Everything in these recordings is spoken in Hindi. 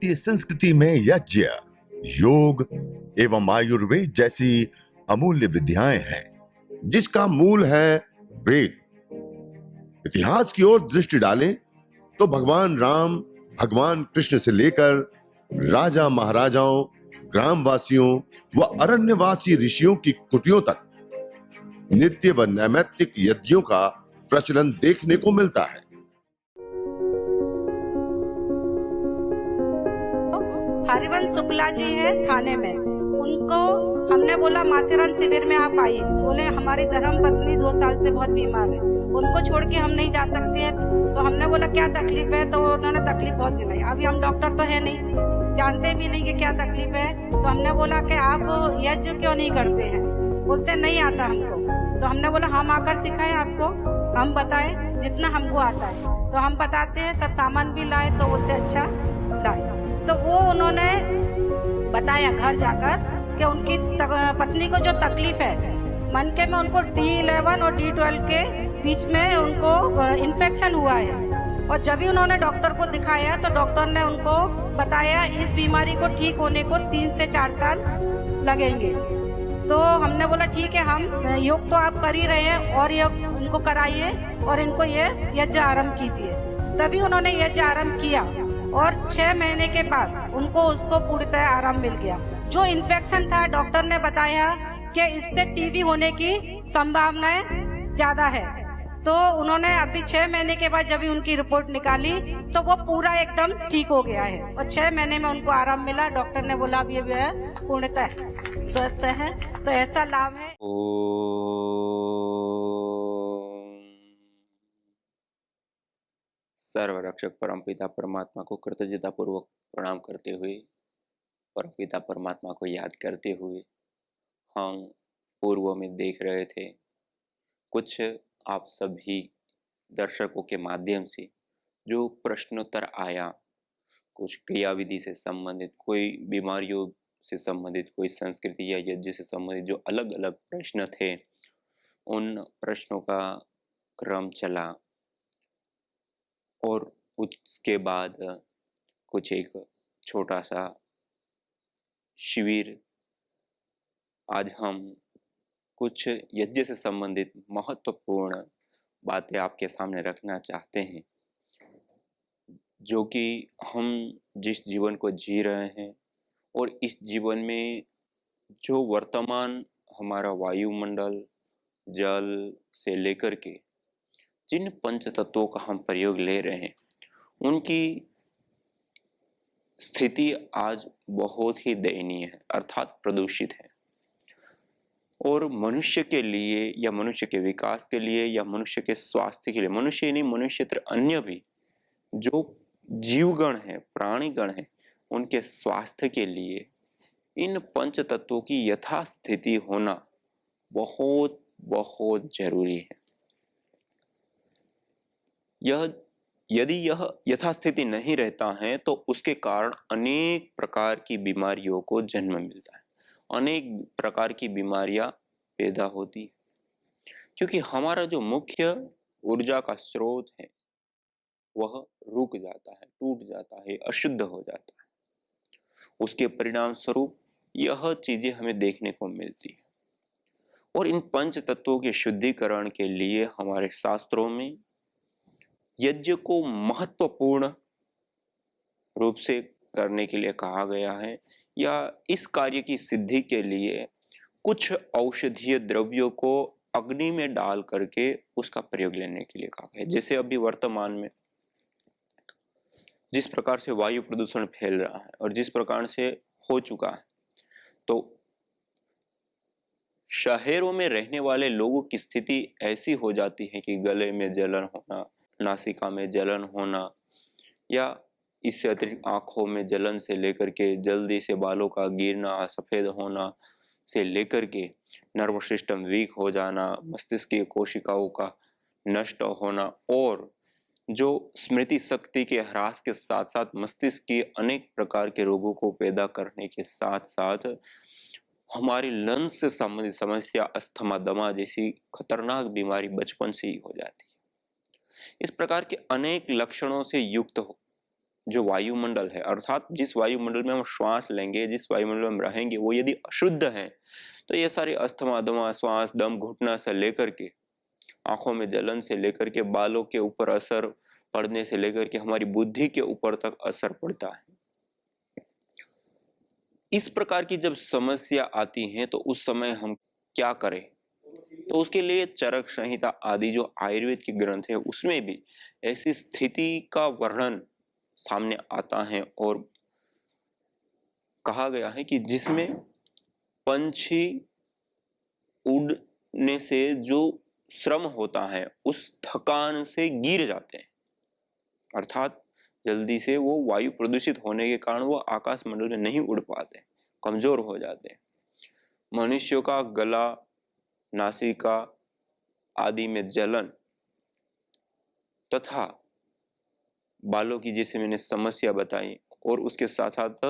भारतीय संस्कृति में यज्ञ, योग एवं आयुर्वेद जैसी अमूल्य विद्याएं हैं, जिसका मूल है वेद। इतिहास की ओर दृष्टि डालें तो भगवान राम, भगवान कृष्ण से लेकर राजा महाराजाओं, ग्रामवासियों व अरण्यवासी ऋषियों की कुटियों तक नित्य व नैमित्तिक यज्ञों का प्रचलन देखने को मिलता है। हरिवंश शुक्ला जी है थाने में, उनको हमने बोला माथेरान शिविर में आप आइए। बोले हमारी धर्म पत्नी 2 साल से बहुत बीमार है, उनको छोड़ के हम नहीं जा सकते हैं। तो हमने बोला क्या तकलीफ है, तो उन्होंने तकलीफ बहुत गिनाई। अभी हम डॉक्टर तो है नहीं, जानते भी नहीं कि क्या तकलीफ है। तो हमने बोला कि आप यज्ञ क्यों नहीं करते हैं? बोलते नहीं आता हमको। तो हमने बोला हम आकर सिखाएं आपको, हम बताएं जितना हमको आता है। तो हम बताते हैं, सब सामान भी लाए। तो बोलते अच्छा लाए। तो वो उन्होंने बताया घर जाकर कि उनकी पत्नी को जो तकलीफ है मनके में, उनको D11 और D12 के बीच में उनको इन्फेक्शन हुआ है। और जब भी उन्होंने डॉक्टर को दिखाया तो डॉक्टर ने उनको बताया इस बीमारी को ठीक होने को 3 से 4 साल लगेंगे। तो हमने बोला ठीक है, हम योग तो आप कर ही रहे हैं और योग इनको कराइए और इनको ये यज्ञ आरंभ कीजिए। तभी उन्होंने यज्ञ आरंभ किया और 6 महीने के बाद उनको उसको पूर्णतः आराम मिल गया। जो इन्फेक्शन था डॉक्टर ने बताया कि इससे टीबी होने की संभावनाएं ज्यादा है। तो उन्होंने अभी 6 महीने के बाद जब उनकी रिपोर्ट निकाली तो वो पूरा एकदम ठीक हो गया है और 6 महीने में उनको आराम मिला। डॉक्टर ने बोला अब ये पूर्णतः स्वस्थ है। तो ऐसा लाभ है। सर्वरक्षक परमपिता परमात्मा को कृतज्ञता पूर्वक प्रणाम करते हुए, परमपिता परमात्मा को याद करते हुए हम पूर्व में देख रहे थे कुछ आप सभी दर्शकों के माध्यम से जो प्रश्नोत्तर आया, कुछ क्रियाविधि से संबंधित, कोई बीमारियों से संबंधित, कोई संस्कृति या यज्ञ से संबंधित जो अलग अलग प्रश्न थे, उन प्रश्नों का क्रम चला और उसके बाद कुछ एक छोटा सा शिविर। आज हम कुछ यज्ञ से संबंधित महत्वपूर्ण बातें आपके सामने रखना चाहते हैं, जो कि हम जिस जीवन को जी रहे हैं और इस जीवन में जो वर्तमान हमारा वायुमंडल, जल से लेकर के जिन पंच तत्वों का हम प्रयोग ले रहे हैं, उनकी स्थिति आज बहुत ही दयनीय है, अर्थात प्रदूषित है। और मनुष्य के लिए या मनुष्य के विकास के लिए या मनुष्य के स्वास्थ्य के लिए, मनुष्य ही नहीं मनुष्येतर अन्य भी जो जीवगण है, प्राणीगण है, उनके स्वास्थ्य के लिए इन पंच तत्वों की यथास्थिति होना बहुत बहुत जरूरी है। यदि यह यथास्थिति नहीं रहता है तो उसके कारण अनेक प्रकार की बीमारियों को जन्म मिलता है, अनेक प्रकार की बीमारियां पैदा होती है, क्योंकि हमारा जो मुख्य ऊर्जा का स्रोत है वह रुक जाता है, टूट जाता है, अशुद्ध हो जाता है। उसके परिणाम स्वरूप यह चीजें हमें देखने को मिलती है। और इन पंच तत्वों के शुद्धिकरण के लिए हमारे शास्त्रों में यज्ञ को महत्वपूर्ण रूप से करने के लिए कहा गया है, या इस कार्य की सिद्धि के लिए कुछ औषधीय द्रव्यों को अग्नि में डाल करके उसका प्रयोग लेने के लिए कहा गया है। जैसे अभी वर्तमान में जिस प्रकार से वायु प्रदूषण फैल रहा है और जिस प्रकार से हो चुका है, तो शहरों में रहने वाले लोगों की स्थिति ऐसी हो जाती है कि गले में जलन होना, नासिका में जलन होना, या इससे अतिरिक्त आंखों में जलन से लेकर के जल्दी से बालों का गिरना, सफेद होना से लेकर के नर्वस सिस्टम वीक हो जाना, मस्तिष्क की कोशिकाओं का नष्ट होना, और जो स्मृति शक्ति के ह्रास के साथ साथ मस्तिष्क की अनेक प्रकार के रोगों को पैदा करने के साथ साथ हमारी लंग्स से संबंधित समस्या, अस्थमा, दमा जैसी खतरनाक बीमारी बचपन से ही हो जाती है। इस प्रकार के अनेक लक्षणों से युक्त जो वायुमंडल है, अर्थात जिस वायुमंडल में हम श्वास लेंगे, जिस वायुमंडल में हम रहेंगे, वो यदि अशुद्ध है तो ये सारे अस्थमा, दमा, श्वास, दम घुटना से लेकर के आंखों में जलन से लेकर के बालों के ऊपर असर पड़ने से लेकर के हमारी बुद्धि के ऊपर तक असर पड़ता है। इस प्रकार की जब समस्या आती है तो उस समय हम क्या करें? तो उसके लिए चरक संहिता आदि जो आयुर्वेद के ग्रंथ है उसमें भी ऐसी स्थिति का वर्णन सामने आता है और कहा गया है कि जिसमें पंछी उड़ने से जो श्रम होता है उस थकान से गिर जाते हैं, अर्थात जल्दी से वो वायु प्रदूषित होने के कारण वो आकाश मंडल में नहीं उड़ पाते, कमजोर हो जाते हैं। मनुष्यों का गला, नासिका आदि में जलन तथा बालों की जैसे मैंने समस्या बताई और उसके साथ साथ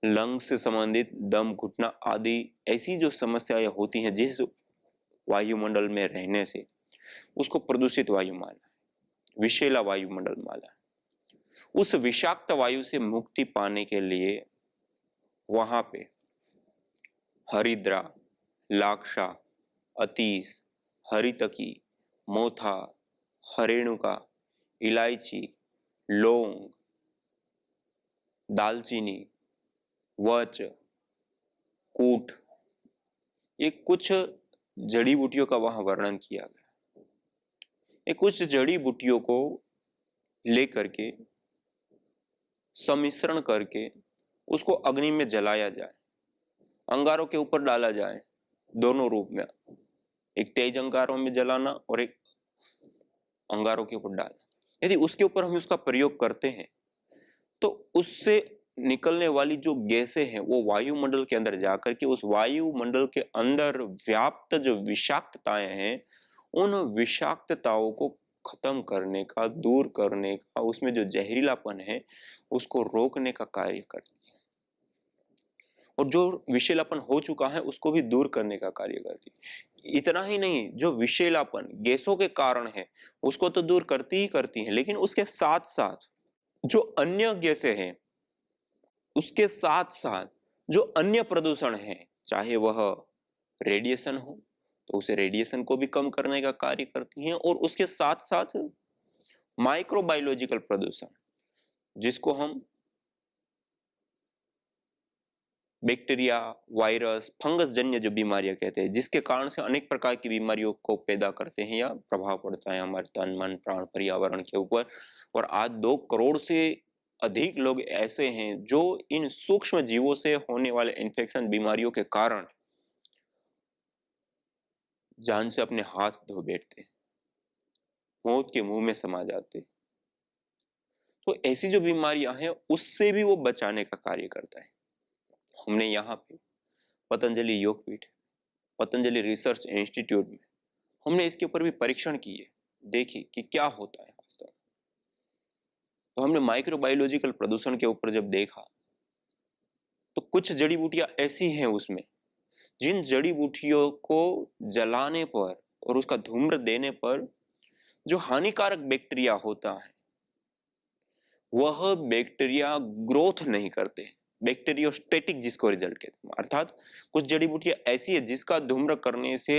लंग से संबंधित दम घुटना आदि ऐसी जो समस्याएं होती हैं जिस वायुमंडल में रहने से उसको प्रदूषित वायु माना, विषैला वायुमंडल माना। उस विषाक्त वायु से मुक्ति पाने के लिए वहां पे हरिद्रा, लाक्षा, अतीस, हरितकी, मोथा, हरेणुका, इलायची, लौंग, दालचीनी, वच, कूट, ये कुछ जड़ी बूटियों का वहां वर्णन किया गया। ये कुछ जड़ी बूटियों को लेकर के सम्मिश्रण करके उसको अग्नि में जलाया जाए, अंगारों के ऊपर डाला जाए, दोनों रूप में, एक तेज अंगारों में जलाना और एक अंगारों के ऊपर डालना। यदि उसके ऊपर हम उसका प्रयोग करते हैं तो उससे निकलने वाली जो गैसें हैं वो वायुमंडल के अंदर जाकर के उस वायुमंडल के अंदर व्याप्त जो विषाक्तताएं हैं उन विषाक्तताओं को खत्म करने का, दूर करने का, उसमें जो जहरीलापन है उसको रोकने का कार्य करती है और जो विषैलापन हो चुका है उसको भी दूर करने का कार्य करती है। इतना ही नहीं, जो विषैलापन गैसों के कारण है उसको तो दूर करती ही करती है, लेकिन उसके साथ साथ जो अन्य गैसें हैं, उसके साथ साथ जो अन्य प्रदूषण है, चाहे वह रेडिएशन हो तो उसे रेडिएशन को भी कम करने का कार्य करती हैं और उसके साथ साथ माइक्रोबायोलॉजिकल प्रदूषण, जिसको हम बैक्टीरिया, वायरस, फंगस जन्य जो बीमारियां कहते हैं, जिसके कारण से अनेक प्रकार की बीमारियों को पैदा करते हैं या प्रभाव पड़ता है हमारे तन, मन, प्राण, पर्यावरण के ऊपर। और आज 2 करोड़ से अधिक लोग ऐसे हैं जो इन सूक्ष्म जीवों से होने वाले इन्फेक्शन बीमारियों के कारण जान से अपने हाथ धो बैठते, मौत के मुंह में समा जाते। तो ऐसी जो बीमारियां हैं उससे भी वो बचाने का कार्य करता है। हमने यहाँ पे पतंजलि योगपीठ, पतंजलि रिसर्च इंस्टीट्यूट में हमने इसके ऊपर भी परीक्षण किए, देखी कि क्या होता है वास्तव में। तो हमने माइक्रोबायोलॉजिकल प्रदूषण के ऊपर जब देखा तो कुछ जड़ी बूटियां ऐसी हैं उसमें जिन जड़ी बूटियों को जलाने पर और उसका धूम्र देने पर जो हानिकारक बैक्टीरिया होता है वह बैक्टीरिया ग्रोथ नहीं करते, बैक्टीरियोस्टेटिक जिसको रिजल्ट कहते हैं। अर्थात कुछ जड़ी बूटियां ऐसी है जिसका धूम्र करने से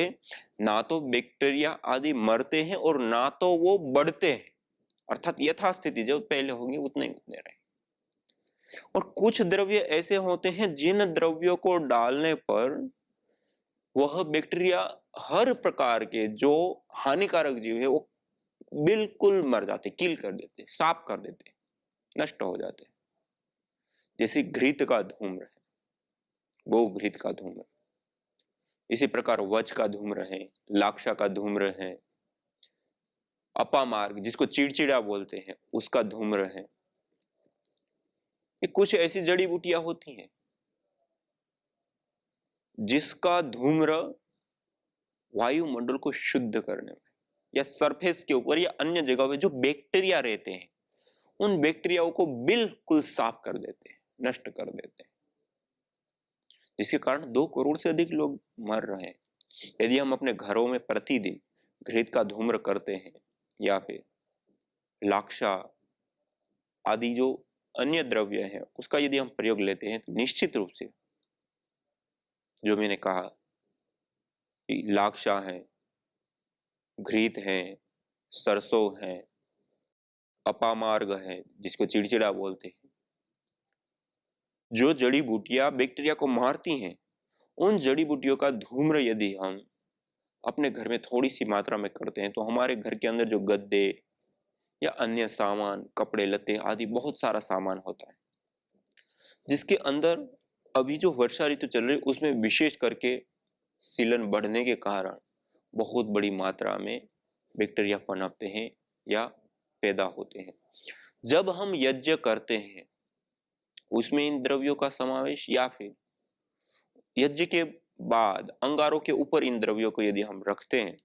ना तो बैक्टीरिया आदि मरते हैं और ना तो वो बढ़ते हैं, अर्थात यथास्थिति जो पहले होंगे उतने ही उतने रहे। और कुछ द्रव्य ऐसे होते हैं जिन द्रव्यों को डालने पर वह बैक्टीरिया हर प्रकार के जो हानिकारक जीव है वो बिल्कुल मर जाते, किल कर देते, साफ कर देते, नष्ट हो जाते। जैसे घृत का धूम्र है, गो घृत का धूम्र, इसी प्रकार वच का धूम्र है, लाक्षा का धूम्र है, अपामार्ग जिसको चिड़चिड़ा बोलते हैं उसका धूम्र है। ये कुछ ऐसी जड़ी बूटियां होती हैं जिसका धूम्र वायुमंडल को शुद्ध करने में या सरफेस के ऊपर या अन्य जगह पे जो बैक्टीरिया रहते हैं उन बैक्टीरियाओं को बिल्कुल साफ कर देते हैं, नष्ट कर देते हैं, जिसके कारण 2 करोड़ से अधिक लोग मर रहे हैं। यदि हम अपने घरों में प्रतिदिन घृत का धूम्र करते हैं या फिर लाक्षा आदि जो अन्य द्रव्य है उसका यदि हम प्रयोग लेते हैं तो निश्चित रूप से जो मैंने कहा कि लाक्षा है, घृत है, सरसों है, अपामार्ग है जिसको चिड़चिड़ा बोलते हैं, जो जड़ी बूटियां बैक्टीरिया को मारती हैं, उन जड़ी बूटियों का धूम्र यदि हम अपने घर में थोड़ी सी मात्रा में करते हैं तो हमारे घर के अंदर जो गद्दे या अन्य सामान, कपड़े लत्ते आदि बहुत सारा सामान होता है, जिसके अंदर अभी जो वर्षा ऋतु चल रही है उसमें विशेष करके सीलन बढ़ने के कारण बहुत बड़ी मात्रा में बैक्टीरिया पनपते हैं या पैदा होते हैं। जब हम यज्ञ करते हैं उसमें इन द्रव्यों का समावेश या फिर यज्ञ के बाद अंगारों के ऊपर इन द्रव्यों को यदि हम रखते हैं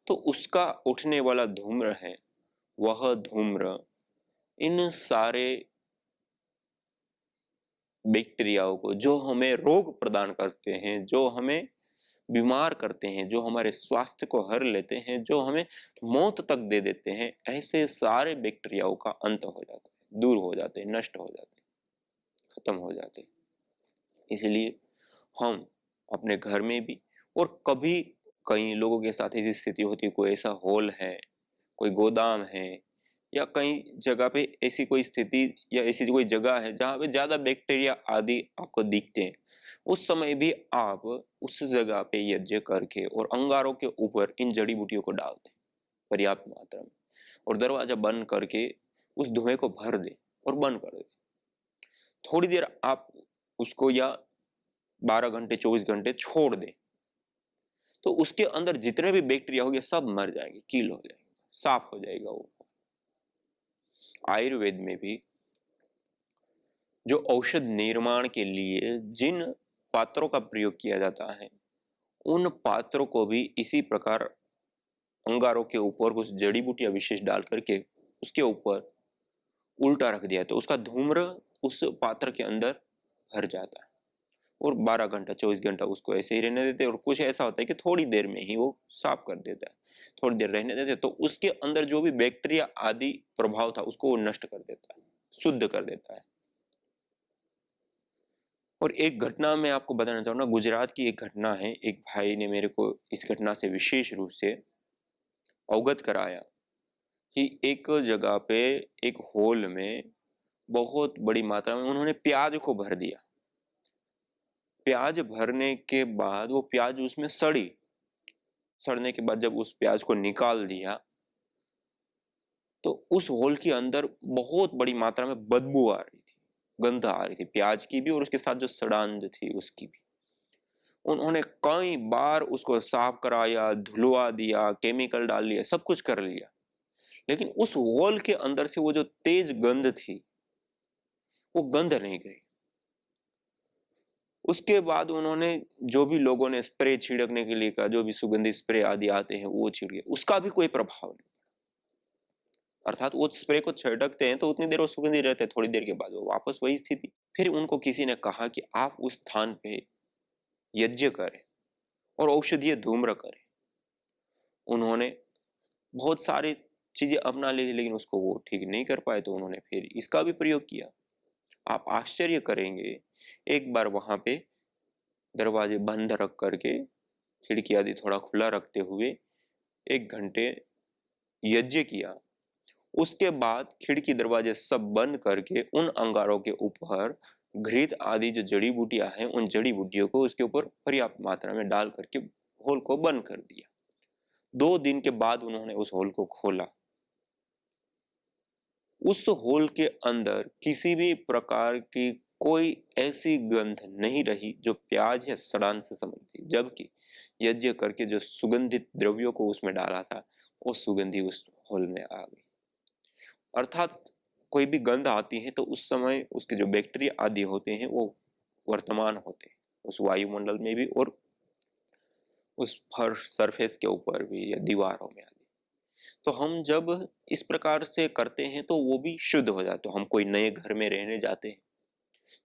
तो उसका उठने वाला धूम्र है, वह धूम्र इन सारे बैक्टीरियाओं को जो हमें रोग प्रदान करते हैं, जो हमें बीमार करते हैं, जो हमारे स्वास्थ्य को हर लेते हैं, जो हमें मौत तक दे देते हैं, ऐसे सारे बैक्टीरियाओं का अंत हो जाता है, दूर हो जाते हैं, नष्ट हो जाते हैं, खत्म हो जाते हैं। इसलिए हम अपने घर में भी और कभी कई लोगों के साथ ऐसी स्थिति होती है, कोई ऐसा हॉल है, कोई गोदाम है या कई जगह पे ऐसी कोई स्थिति या ऐसी कोई जगह है जहाँ पे ज्यादा बैक्टीरिया आदि आपको दिखते हैं, उस समय भी आप उस जगह पे यज्ञ करके और अंगारों के ऊपर इन जड़ी बूटियों को डाल दें पर्याप्त मात्रा में और दरवाजा बंद करके उस धुएं को भर दें और बंद कर दें। थोड़ी देर आप उसको या 12 घंटे 24 घंटे छोड़ दें तो उसके अंदर जितने भी बैक्टीरिया होंगे सब मर जाएंगे, किल हो जाएंगे, साफ हो जाएगा वो। आयुर्वेद में भी जो औषध निर्माण के लिए जिन पात्रों का प्रयोग किया जाता है उन पात्रों को भी इसी प्रकार अंगारों के ऊपर कुछ जड़ी बूटियां विशेष डाल करके उसके ऊपर उल्टा रख दिया तो उसका धूम्र उस पात्र के अंदर भर जाता है और 12 घंटा 24 घंटा उसको ऐसे ही रहने देते हैं और कुछ ऐसा होता है कि थोड़ी देर में ही वो साफ कर देता है, थोड़ी देर रहने देते हैं तो उसके अंदर जो भी बैक्टीरिया आदि प्रभाव था उसको वो नष्ट कर देता है, शुद्ध कर देता है। और एक घटना मैं आपको बताना चाहूंगा, गुजरात की एक घटना है। एक भाई ने मेरे को इस घटना से विशेष रूप से अवगत कराया कि एक जगह पे एक हॉल में बहुत बड़ी मात्रा में उन्होंने प्याज को भर दिया। प्याज भरने के बाद वो प्याज उसमें सड़ने के बाद जब उस प्याज को निकाल दिया तो उस हॉल के अंदर बहुत बड़ी मात्रा में बदबू आ रही थी, गंध आ रही थी प्याज की भी और उसके साथ जो सड़ांध थी उसकी भी। उन्होंने कई बार उसको साफ कराया, धुलवा दिया, केमिकल डाल लिया, सब कुछ कर लिया, लेकिन उस वॉल के अंदर से वो जो तेज गंध थी वो गंध नहीं गई। उसके बाद उन्होंने जो भी लोगों ने स्प्रे छिड़कने के लिए कहा, जो भी सुगंधित स्प्रे आदि आते हैं वो छिड़के, उसका भी कोई प्रभाव नहीं। अर्थात वो स्प्रे को छिड़कते हैं तो उतनी देर वो सुगंधित रहते हैं, थोड़ी देर के बाद वो वापस वही स्थिति। फिर उनको किसी ने कहा कि आप उस स्थान पे यज्ञ करें और औषधीय धूम्र करें। उन्होंने बहुत सारी चीजें अपना ली लेकिन उसको वो ठीक नहीं कर पाए तो उन्होंने फिर इसका भी प्रयोग किया। आप आश्चर्य करेंगे, एक बार वहां पे दरवाजे बंद रख करके खिड़की आदि थोड़ा खुला रखते हुए 1 घंटे यज्ञ किया। उसके बाद खिड़की दरवाजे सब बंद करके उन अंगारों के ऊपर घृत आदि जो जड़ी बूटियां हैं उन जड़ी बूटियों को उसके ऊपर पर्याप्त मात्रा में डाल करके होल को बंद कर दिया। 2 दिन के बाद उन्होंने उस होल को खोला। उस होल के अंदर किसी भी प्रकार की कोई ऐसी गंध नहीं रही जो प्याज या सड़ान से संबंधित थी, जबकि यज्ञ करके जो सुगंधित द्रव्यों को उसमें डाला था वो सुगंधी उस होल में आ गई। अर्थात कोई भी गंध आती है तो उस समय उसके जो बैक्टीरिया आदि होते हैं वो वर्तमान होते हैं उस वायुमंडल में भी और उस फर्श सरफेस के ऊपर भी या दीवारों में आदि। तो हम जब इस प्रकार से करते हैं तो वो भी शुद्ध हो जाता है। तो हम कोई नए घर में रहने जाते हैं,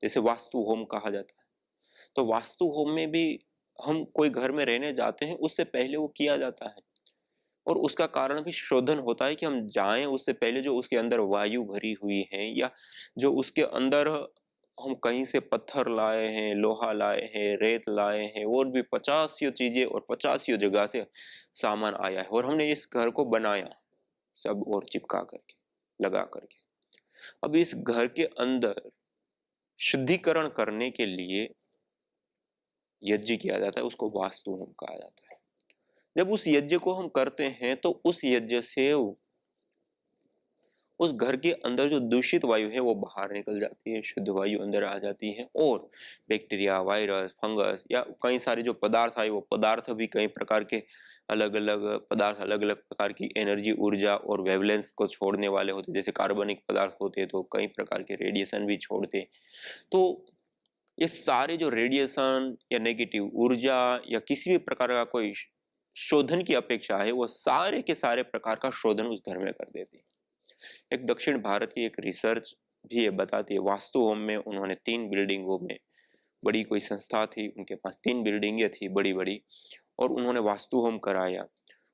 जैसे वास्तु होम कहा जाता है, तो वास्तु होम में भी हम कोई घर में रहने जाते हैं उससे पहले वो किया जाता है और उसका कारण भी शोधन होता है कि हम जाएं उससे पहले जो उसके अंदर वायु भरी हुई है या जो उसके अंदर हम कहीं से पत्थर लाए हैं, लोहा लाए हैं, रेत लाए हैं और भी 50 चीजें और 50 जगह से सामान आया है और हमने इस घर को बनाया सब और चिपका करके, लगा करके। अब इस घर के अंदर शुद्धिकरण करने के लिए यज्ञ किया जाता है, उसको वास्तु होम कहा जाता है। जब उस यज्ञ को हम करते हैं तो उस यज्ञ से उस घर के अंदर जो दूषित वायु है वो बाहर निकल जाती है, शुद्ध वायु अंदर आ जाती है और बैक्टीरिया, वायरस, फंगस या कई सारे जो पदार्थ आए वो पदार्थ भी कई प्रकार के अलग अलग पदार्थ अलग अलग प्रकार की एनर्जी, ऊर्जा और वेवलेंस को छोड़ने वाले होते, जैसे कार्बनिक पदार्थ होते तो कई प्रकार के रेडिएशन भी छोड़ते। तो ये सारे जो रेडिएशन या नेगेटिव ऊर्जा या किसी भी प्रकार का कोई शोधन की अपेक्षा है वो सारे के सारे प्रकार का शोधन उस घर में कर देती है। एक दक्षिण भारत की एक रिसर्च भी ये बताती है, वास्तु होम में उन्होंने 3 बिल्डिंगों में, बड़ी कोई संस्था थी उनके पास 3 बिल्डिंगें थी बड़ी बड़ी और उन्होंने वास्तु होम कराया।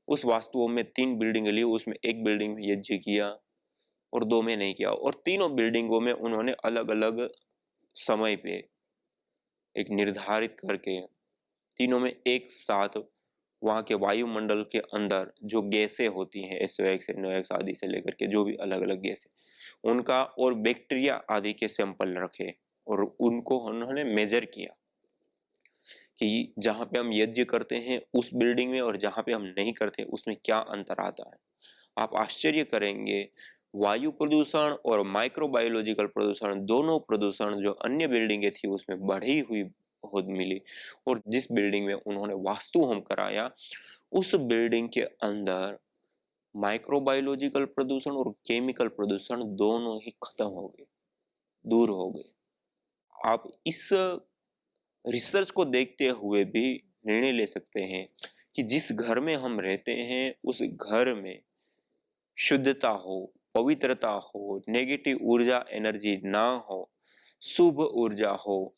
उस वास्तु होम में 3 बिल्डिंग ली, उसमें एक बिल्डिंग में यज्ञ किया और 2 में नहीं किया और तीनों बिल्डिंगों में उन्होंने अलग अलग समय पे एक निर्धारित करके तीनों में एक साथ वहाँ के वायुमंडल के अंदर जो गैसें होती हैं, SOx, NOx आदि से लेकर के जो भी अलग अलग गैसें, उनका और बैक्टीरिया आदि के सैंपल रखे और उनको उन्होंने मेजर किया कि जहाँ पे हम यज्ञ करते हैं उस बिल्डिंग में और जहाँ पे हम नहीं करते उसमें क्या अंतर आता है। आप आश्चर्य करेंगे, वायु प्रदूषण और माइक्रोबायोलॉजिकल प्रदूषण, दोनों प्रदूषण जो अन्य बिल्डिंगें थी उसमें बढ़ी हुई बहुत मिली और जिस बिल्डिंग में उन्होंने वास्तु होम कराया उस बिल्डिंग के अंदर माइक्रोबायोलॉजिकल प्रदूषण और केमिकल प्रदूषण दोनों ही खत्म हो गए, दूर हो गए। आप इस रिसर्च को देखते हुए भी निर्णय ले सकते हैं कि जिस घर में हम रहते हैं उस घर में शुद्धता हो, पवित्रता हो, नेगेटिव ऊर्जा एनर्जी ना हो, शुभ ऊर्जा हो,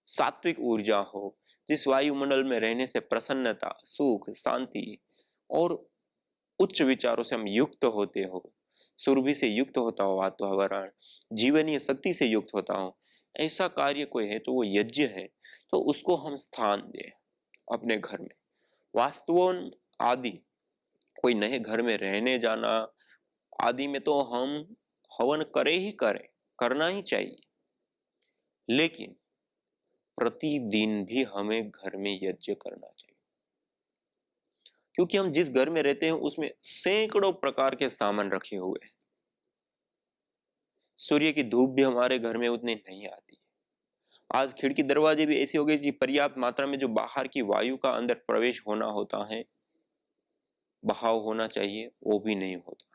सात्विक ऊर्जा हो, जिस वायुमंडल में रहने से प्रसन्नता, सुख, शांति और उच्च विचारों से हम युक्त होते हो, सुरभि से युक्त होता हो वातावरण, जीवनीय शक्ति से युक्त होता हो, ऐसा कार्य कोई है तो वो यज्ञ है, तो उसको हम स्थान दें अपने घर में। वास्तुओं आदि कोई नए घर में रहने जाना आदि में तो हम हवन करें, करना ही चाहिए, लेकिन प्रतिदिन भी हमें घर में यज्ञ करना चाहिए क्योंकि हम जिस घर में रहते हैं उसमें सैकड़ों प्रकार के सामान रखे हुए हैं। सूर्य की धूप भी हमारे घर में उतनी नहीं आती। आज खिड़की दरवाजे भी ऐसे हो गए कि पर्याप्त मात्रा में जो बाहर की वायु का अंदर प्रवेश होना होता है, बहाव होना चाहिए, वो भी नहीं होता।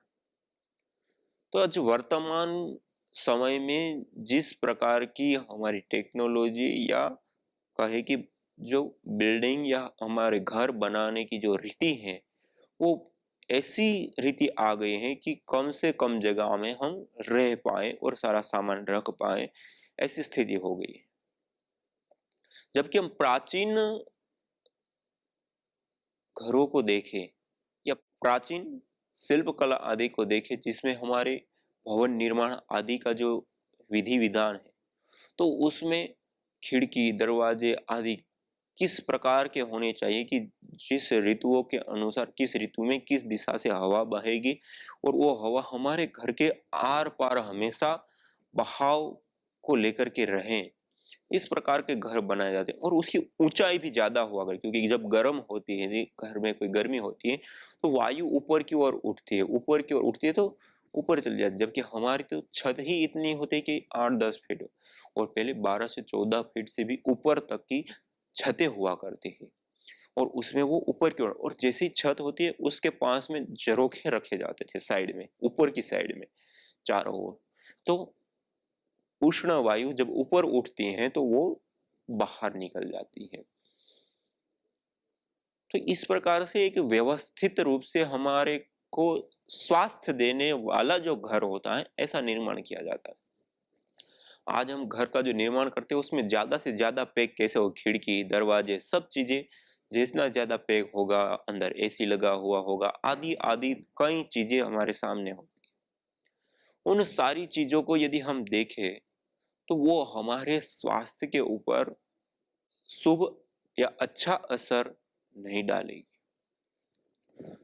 तो आज वर्तमान समय में जिस प्रकार की हमारी टेक्नोलॉजी या कहे कि जो बिल्डिंग या हमारे घर बनाने की जो रीति है वो ऐसी रीति आ गई है कि कम से कम जगह में हम रह पाए और सारा सामान रख पाए, ऐसी स्थिति हो गई है। जबकि हम प्राचीन घरों को देखें या प्राचीन शिल्प कला आदि को देखें जिसमें हमारे भवन निर्माण आदि का जो विधि विधान है, तो उसमें खिड़की, दरवाजे आदि किस प्रकार के होने चाहिए कि जिस ऋतुओं के अनुसार किस ऋतु में किस दिशा से हवा बहेगी और वो हवा हमारे घर के आर पार हमेशा बहाव को लेकर के रहें, इस प्रकार के घर बनाए जाते हैं। और उसकी ऊंचाई भी ज्यादा हुआ करे क्योंकि जब गर्म होती है, घर में कोई गर्मी होती है तो वायु ऊपर की ओर उठती है, ऊपर की ओर उठती है तो ऊपर चल जाती है, जबकि हमारी तो छत ही इतनी होती है कि 8-10 फीट और पहले 12 से 14 फीट से भी ऊपर तक की छतें हुआ करती है और उसमें वो ऊपर की ओर, और जैसी छत होती है उसके पास में झरोखे रखे जाते थे साइड में, ऊपर की साइड में चारों ओर। तो उष्ण वायु जब ऊपर उठती है तो वो बाहर निकल जाती है। तो इस प्रकार से एक व्यवस्थित रूप से हमारे को स्वास्थ्य देने वाला जो घर होता है ऐसा निर्माण किया जाता है। आज हम घर का जो निर्माण करते हैं उसमें ज्यादा से ज्यादा पैक कैसे हो, खिड़की, दरवाजे, सब चीजें जितना ज्यादा पैक होगा, अंदर एसी लगा हुआ होगा, आदि आदि कई चीजें हमारे सामने होती हैं। उन सारी चीजों को यदि हम देखें तो वो हमारे स्वास्थ्य के ऊपर शुभ या अच्छा असर नहीं डालेगी।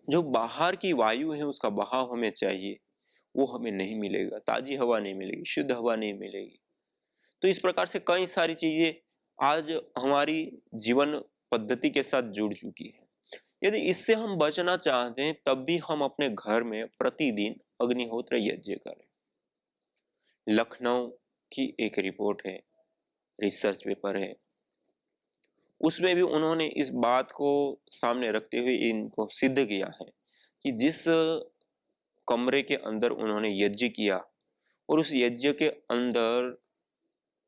जो बाहर की वायु है उसका बहाव हमें चाहिए, वो हमें नहीं मिलेगा, ताजी हवा नहीं मिलेगी, शुद्ध हवा नहीं मिलेगी। तो इस प्रकार से कई सारी चीजें आज हमारी जीवन पद्धति के साथ जुड़ चुकी है। यदि इससे हम बचना चाहते हैं तब भी हम अपने घर में प्रतिदिन अग्निहोत्र यज्ञ करें। लखनऊ की एक रिपोर्ट है, रिसर्च पेपर है, उसमें भी उन्होंने इस बात को सामने रखते हुए इनको सिद्ध किया है कि जिस कमरे के अंदर उन्होंने यज्ञ किया और उस यज्ञ के अंदर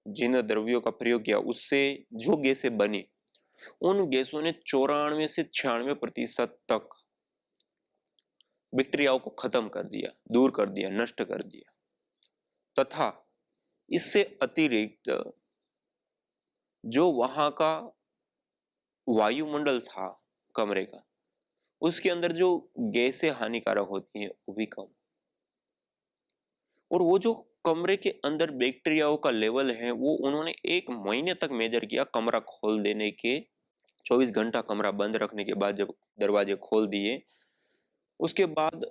जिन द्रव्यों का प्रयोग किया उससे जो गैसें बनी, उन गैसों ने 94 से 96% तक बैक्टीरियाओं को खत्म कर दिया, दूर कर दिया, नष्ट कर दिया। तथा इससे अतिरिक्त जो वहां का वायुमंडल था कमरे का, उसके अंदर जो गैसें हानिकारक होती हैं वो भी कम। और वो जो कमरे के अंदर बैक्टीरियाओं का लेवल है वो उन्होंने 1 महीने तक मेजर किया। कमरा खोल देने के 24 घंटा कमरा बंद रखने के बाद जब दरवाजे खोल दिए, उसके बाद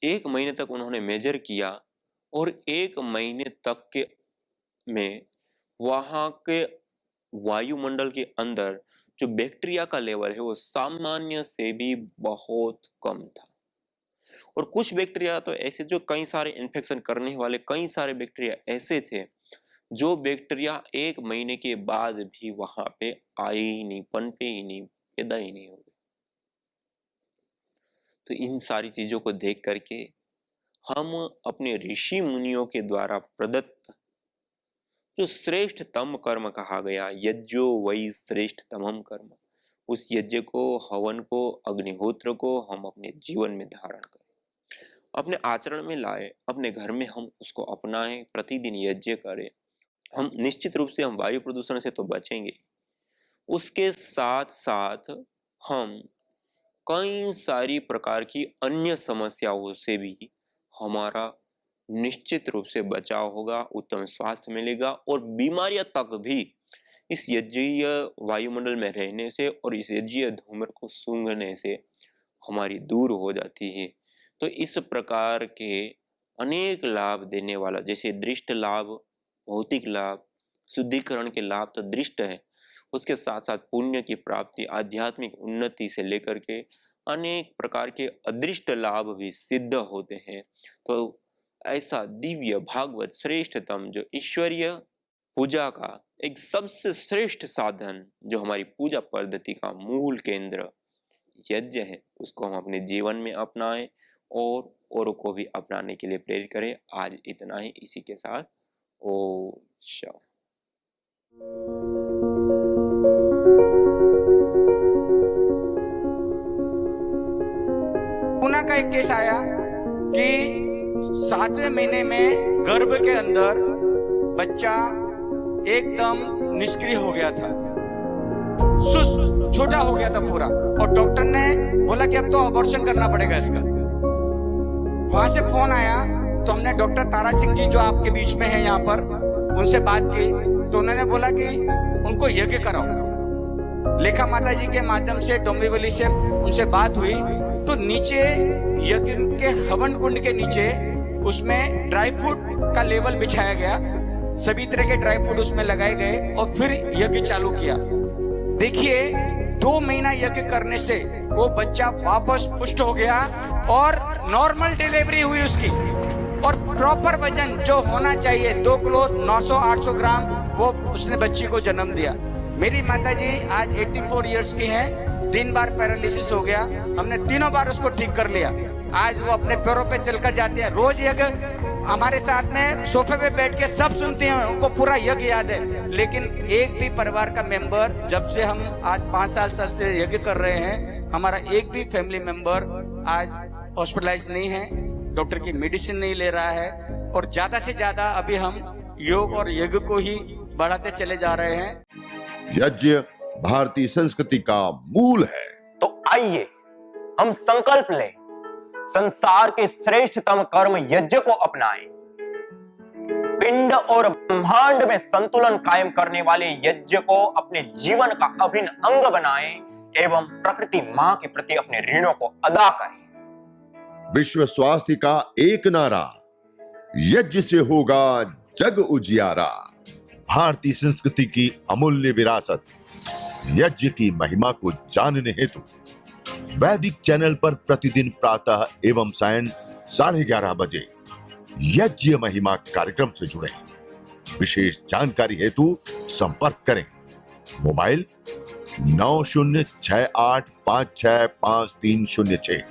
1 महीने तक उन्होंने मेजर किया और 1 महीने तक के में वहां के वायुमंडल के अंदर जो बैक्टीरिया का लेवल है वो सामान्य से भी बहुत कम था। और कुछ बैक्टीरिया तो ऐसे, जो कई सारे इन्फेक्शन करने वाले कई सारे बैक्टीरिया ऐसे थे जो बैक्टीरिया 1 महीने के बाद भी वहां पे आए ही नहीं, पनपे ही नहीं, पैदा ही नहीं हुए। तो इन सारी चीजों को देख करके हम अपने ऋषि मुनियों के द्वारा प्रदत्त जो श्रेष्ठतम कर्म कहा गया, यज्ञो वै श्रेष्ठतमम कर्म, उस यज्ञ को, हवन को, अग्निहोत्र को हम अपने जीवन में धारण करें, अपने आचरण में लाए, अपने घर में हम उसको अपनाएं, प्रतिदिन यज्ञ करें। हम निश्चित रूप से हम वायु प्रदूषण से तो बचेंगे, उसके साथ साथ हम कई सारी प्रकार की अन्य समस्याओं से भी हमारा निश्चित रूप से बचाव होगा, उत्तम स्वास्थ्य मिलेगा और बीमारियां तक भी इस यज्ञीय वायुमंडल में रहने से और इस यज्ञीय धूम्र को सूंघने से हमारी दूर हो जाती है। तो इस प्रकार के अनेक लाभ देने वाला, जैसे दृष्ट लाभ, भौतिक लाभ, शुद्धिकरण के लाभ तो दृष्ट है, उसके साथ साथ पुण्य की प्राप्ति, आध्यात्मिक उन्नति से लेकर के अनेक प्रकार के अदृष्ट लाभ भी सिद्ध होते हैं। तो ऐसा दिव्य भागवत श्रेष्ठतम जो ईश्वरीय पूजा का एक सबसे श्रेष्ठ साधन, जो हमारी पूजा पद्धति का मूल केंद्र यज्ञ है, उसको हम अपने जीवन में अपनाएं और औरों को भी अपनाने के लिए प्रेरित करें। आज इतना ही, इसी के साथ ओम शांति। पूना का एक केस आया कि 7वें महीने में गर्भ के अंदर बच्चा एकदम निष्क्रिय हो गया था, छोटा हो गया था पूरा, और डॉक्टर ने बोला कि अब तो अबॉर्शन करना पड़ेगा इसका। वहां से फोन आया तो हमने डॉक्टर तारा सिंह जी जो आपके बीच में है यहाँ पर, उनसे बात की तो उन्होंने बोला कि उनको यज्ञ कराओ। लेखा माता जी के माध्यम से, डोंबिवली से उनसे बात हुई तो नीचे यज्ञ के हवन कुंड के नीचे उसमें ड्राई फ्रूट का लेवल बिछाया गया, सभी तरह के ड्राई फ्रूट उसमें लगाए गए और फिर यज्ञ चालू किया। देखिए 2 महीना यज्ञ करने से वो बच्चा वापस पुष्ट हो गया और नॉर्मल डिलीवरी हुई उसकी, और प्रॉपर वजन जो होना चाहिए 2 किलो 900-800 ग्राम, वो उसने बच्ची को जन्म दिया। मेरी माताजी आज 84 इयर्स की हैं, 3 बार पैरालिसिस हो गया, हमने 3 बार उसको ठीक कर लिया। आज वो अपने पैरों पे चलकर जाते हैं। रोज यज्ञ हमारे साथ में सोफे पे बैठ के सब सुनते हैं, उनको पूरा यज्ञ याद है। लेकिन एक भी परिवार का मेंबर, जब से हम आज 5 साल से यज्ञ कर रहे हैं, हमारा एक भी फैमिली मेंबर आज हॉस्पिटलाइज नहीं है, डॉक्टर की मेडिसिन नहीं ले रहा है, और ज्यादा से ज्यादा अभी हम योग और यज्ञ को ही बढ़ाते चले जा रहे हैं। यज्ञ भारतीय संस्कृति का मूल है। तो आइए हम संकल्प लें, संसार के श्रेष्ठतम कर्म यज्ञ को अपनाएं, पिंड और ब्रह्मांड में संतुलन कायम करने वाले यज्ञ को अपने जीवन का अभिन्न अंग बनाएं एवं प्रकृति मां के प्रति अपने ऋणों को अदा करें। विश्व स्वास्थ्य का एक नारा, यज्ञ से होगा जग उजियारा। भारतीय संस्कृति की अमूल्य विरासत यज्ञ की महिमा को जानने हेतु वैदिक चैनल पर प्रतिदिन प्रातः एवं सायं 11:30 बजे यज्ञ महिमा कार्यक्रम से जुड़े। विशेष जानकारी हेतु संपर्क करें। मोबाइल 9068565306।